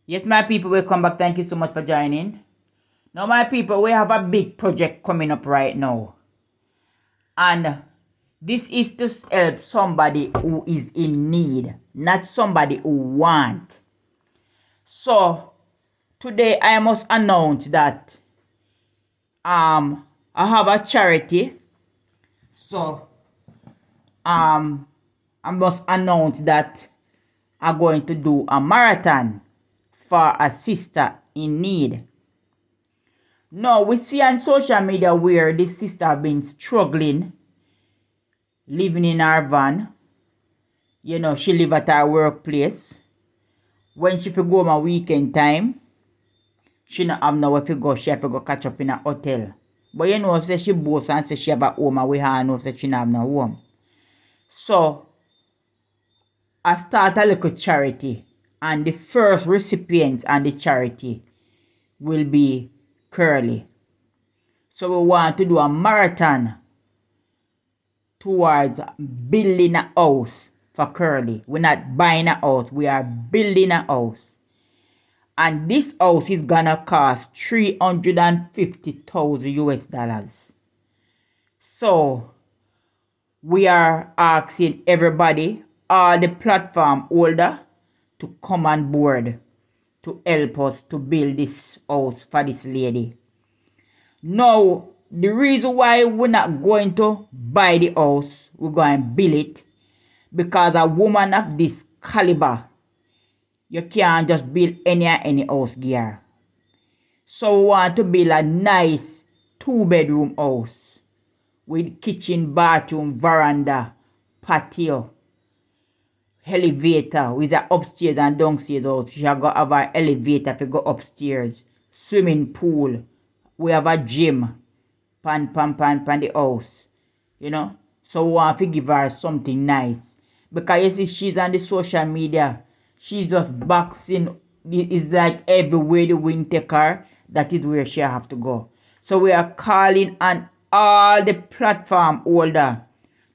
Yes, my people, welcome back. Thank you so much for joining. Now, my people, we have a big project coming up right now. And this is to help somebody who is in need, not somebody who wants. So, today I must announce that I have a charity. So, I must announce that I'm going to do a marathon for a sister in need. Now, we see on social media where this sister have been struggling, living in her van. You know, she live at her workplace. When she go home a weekend time, she not have nowhere to go. She have to go catch up in a hotel. But you know, say she boasts and say she have a home and we all know say she not have no home. So, I start a little charity. And the first recipient on the charity will be Curly. So we want to do a marathon towards building a house for Curly. We're not buying a house, we are building a house. And this house is gonna cost 350,000 US dollars. So we are asking everybody, all the platform holder, to come on board to help us to build this house for this lady. Now, the reason why we're not going to buy the house, we're going to build it, because a woman of this caliber, you can't just build any house gear. So we want to build a nice 2-bedroom house with kitchen, bathroom, veranda, patio, elevator with an upstairs and downstairs house. You have got have an elevator to go upstairs, swimming pool. We have a gym, pan the house, you know. So we want to give her something nice. Because you see, she's on the social media. She's just boxing. It's like everywhere the wind take her, that is where she have to go. So we are calling on all the platform holder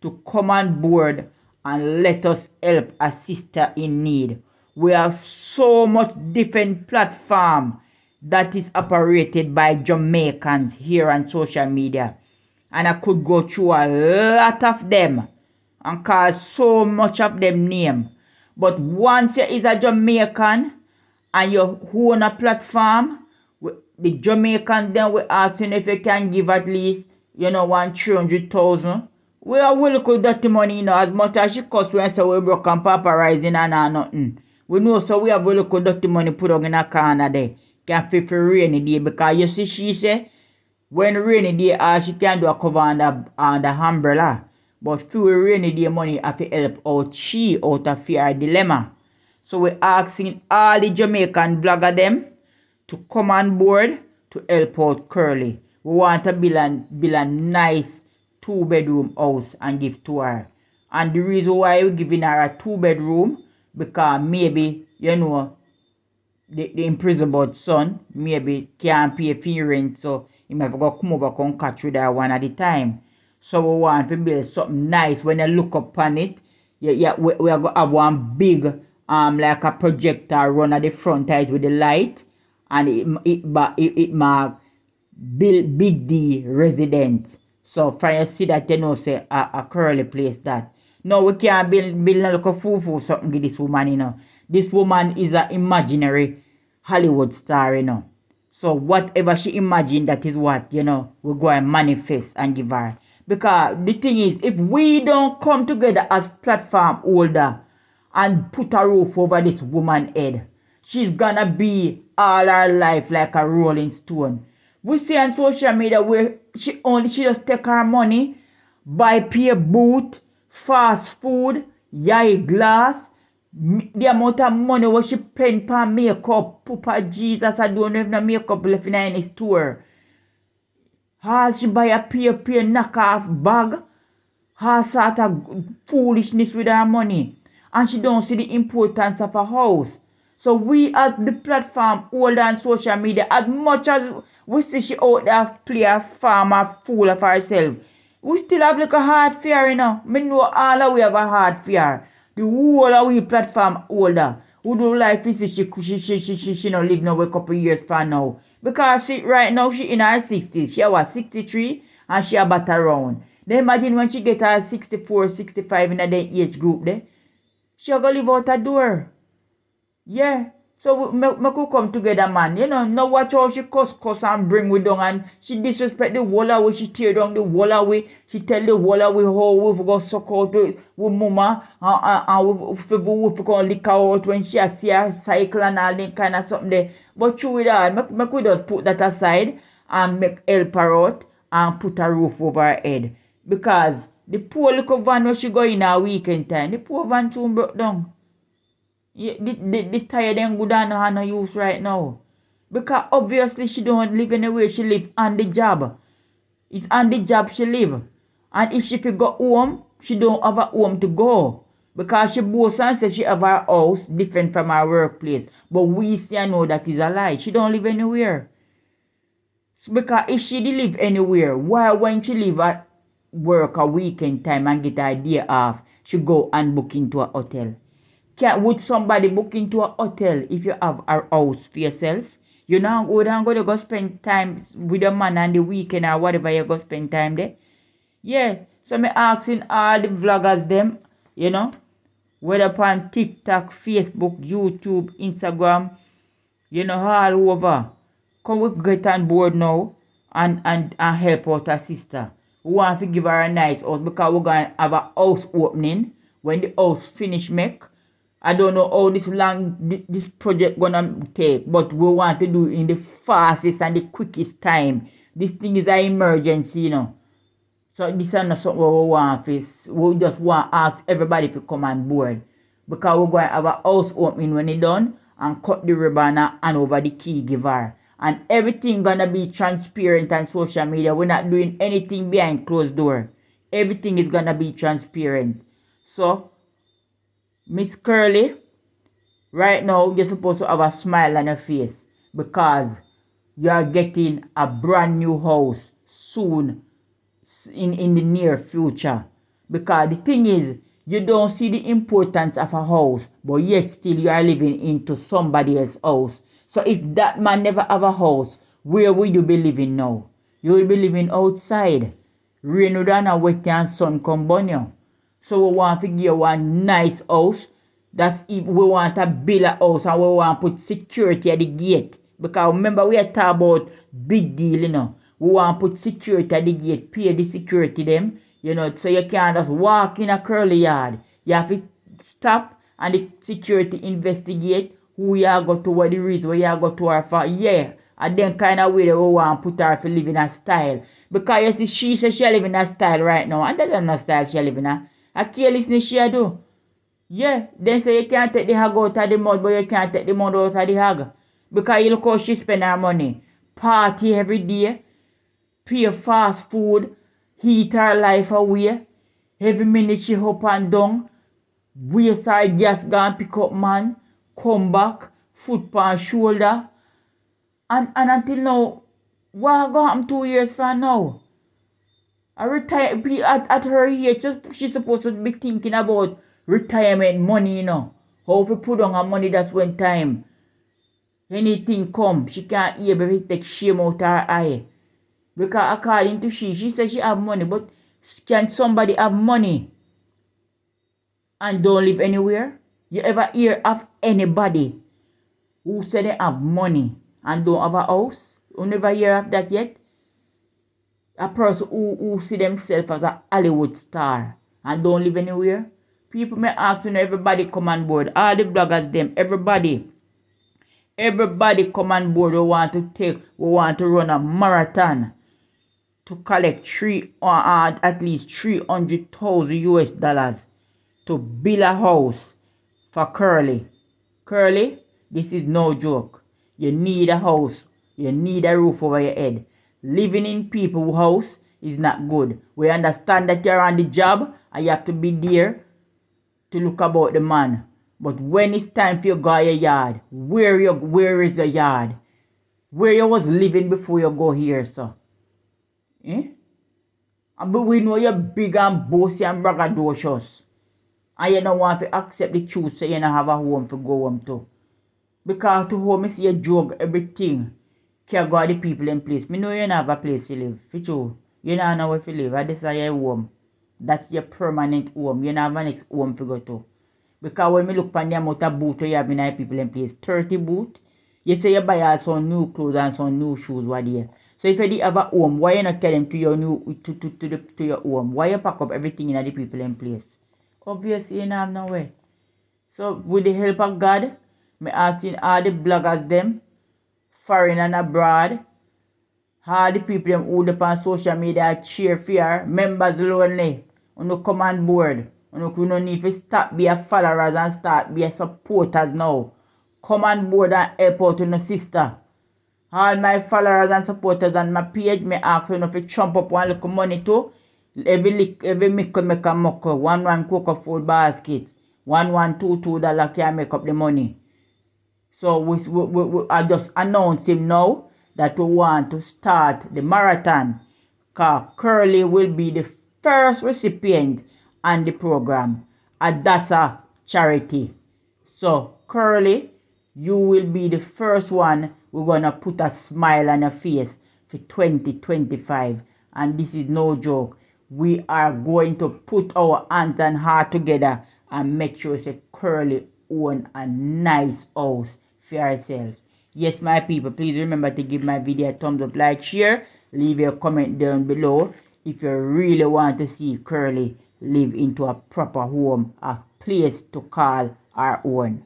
to come on board and let us help a sister in need. We have so much different platform that is operated by Jamaicans here on social media. And I could go through a lot of them and call so much of them name. But once you is a Jamaican and you own a platform, the Jamaican then we asking if you can give at least, you know, 300,000. We are willing to dirty money, you know, as much as she cost when say we broke and paparazing and nothing. We know so we have willing to dirty money put up in a corner there. Can fit for rainy day, because you see she say when rainy day she can do a cover under umbrella. But for rainy day money have to help out she out of her dilemma. So we asking all the Jamaican blogger them to come on board to help out Curly. We want to build a nice 2-bedroom house and give to her. And the reason why we're giving her a 2-bedroom, because maybe, you know, the imprisoned son maybe can't pay for rent, so he might go come over come catch with her one at a time. So we want to build something nice. When you look upon it, we are going to have one big like a projector run at the front of it with the light, and it mark build Big D resident. So for you see that, you know, say a Curly place that. No, we can't build a little foo something with this woman, you know. This woman is an imaginary Hollywood star, you know. So whatever she imagined, that is what, you know, we go and manifest and give her. Because the thing is, if we don't come together as platform holder and put a roof over this woman's head, she's gonna be all her life like a rolling stone. We see on social media where she just take her money, buy pay boot, fast food, yai glass, the amount of money what she spend for makeup. Papa Jesus, I don't have no makeup left in any store. All she buy a pay knock-off bag. All sort of foolishness with her money. And she don't see the importance of a house. So we as the platform holder on social media, as much as we see she out there play a farmer fool of herself, we still have like a hard fear, you know. Me know all of we have a hard fear. The whole of we platform holder, Who do like to see she not live now a couple years for now? Because she right now she in her 60s. She was 63 and she about around. Then imagine when she get her 64, 65 in the age group there. She gonna live out a door. Yeah. So we could come together, man. You know, now watch how she cuss and bring we down and she disrespect the wall away, she tear down the wall away, she tell the wall away how we go suck out with mama and we go lick out when she see her cycle and all that kind of something there. But true with that, make we just put that aside and make help her out and put a roof over her head. Because the poor little van where she go in a weekend time, the poor van soon broke down. Yeah, the tire them good and have no use right now. Because obviously she don't live anywhere. She live on the job. It's on the job she live. And if she go home, she don't have a home to go. Because she boasts and says she have her house different from her workplace. But we see and know that is a lie. She don't live anywhere. Because if she did live anywhere, why when she leave at work a weekend time and get her day off, she go and book into a hotel? Would somebody book into a hotel if you have a house for yourself? You now go to go spend time with a man on the weekend or whatever you go spend time there. Yeah. So me asking all the vloggers them, you know, whether upon TikTok, Facebook, YouTube, Instagram, you know, all over. Come we get on board now and help out her sister. We want to give her a nice house because we're going to have a house opening. When the house finish make, I don't know how this project gonna take, but we want to do it in the fastest and the quickest time. This thing is an emergency, you know. So this is not something we want to face. We just want to ask everybody to come on board. Because we're going to have a house opening when it's done and cut the ribbon and hand over the key giver. And everything gonna be transparent on social media. We're not doing anything behind closed door. Everything is gonna be transparent. So Miss Curly, right now you're supposed to have a smile on your face because you are getting a brand new house soon in the near future. Because the thing is, you don't see the importance of a house, but yet still you are living into somebody else's house. So if that man never have a house, where will you be living now? You will be living outside. Rain would and wet and sun come burn you. So we want to give you one nice house. That's if we want to build a house and we want to put security at the gate. Because remember we are talking about big deal, you know. We want to put security at the gate, pay the security them, you know, so you can't just walk in a Curly yard. You have to stop and the security investigate who you are go to, what the reason where you are go to her for. Yeah. And then kind of way they want to put her to live in a style. Because you see, she says she live in a style right now. And that's not style she live in a. A carelessness she do. Yeah. Then say you can't take the hog out of the mud, but you can't take the mud out of the hog. Because you look how she spend her money. Party every day. Pay fast food. Heat her life away. Every minute she up and down. Waste her gas gone pick up man. Come back. Foot on shoulder. And until now, what going happen 2 years from now? I retire at her age, she's supposed to be thinking about retirement money, you know. How to put on her money, that's when time. Anything come, she can't able to take shame out her eye. Because according to she says she have money, but can somebody have money and don't live anywhere? You ever hear of anybody who said they have money and don't have a house? You never hear of that yet? A person who see themselves as a Hollywood star and don't live anywhere? People may ask, you know, everybody come on board. All the bloggers, them, everybody come on board. We want to run a marathon to collect at least 300,000 US dollars to build a house for Curly. Curly, this is no joke. You need a house. You need a roof over your head. Living in people's house is not good. We understand that you're on the job and you have to be there to look about the man. But when it's time for you to go to your yard, where is your yard? Where you was living before you go here, sir? But we know you're big and bossy and braggadocious. And you don't want to accept the truth, so you don't have a home to go home to. Because to home, you see a drug, everything. Can go the people in place. Me know you don't have a place to live. For true. You don't know where to live. And this is your home. That's your permanent home. You don't have a next home to go to. Because when me look on the amount of boot you have in people in place, 30 boot, you say you buy some new clothes and some new shoes what there. So if you have a home, why you not tell them to your new to your home? Why you pack up everything in the people in place? Obviously you don't have no way. So with the help of God, me asking all the bloggers them, foreign and abroad, all the people them who up on social media cheer fear, members lonely, on the come on board. We no need to stop be a followers and start be a supporters now. Come on board and help out your sister. All my followers and supporters on my page, me ask you to chump up one little money too. Every mickle make a muckle. One cocoa food basket. $2 can make up the money. So I just announce him now that we want to start the marathon. Because Curly will be the first recipient on the program. Adasa charity. So Curly, you will be the first one. We're going to put a smile on your face for 2025. And this is no joke. We are going to put our hands and heart together and make sure that Curly own a nice house for herself. Yes, my people, please remember to give my video a thumbs up, like, share. Leave your comment down below if you really want to see Curly live into a proper home, a place to call our own.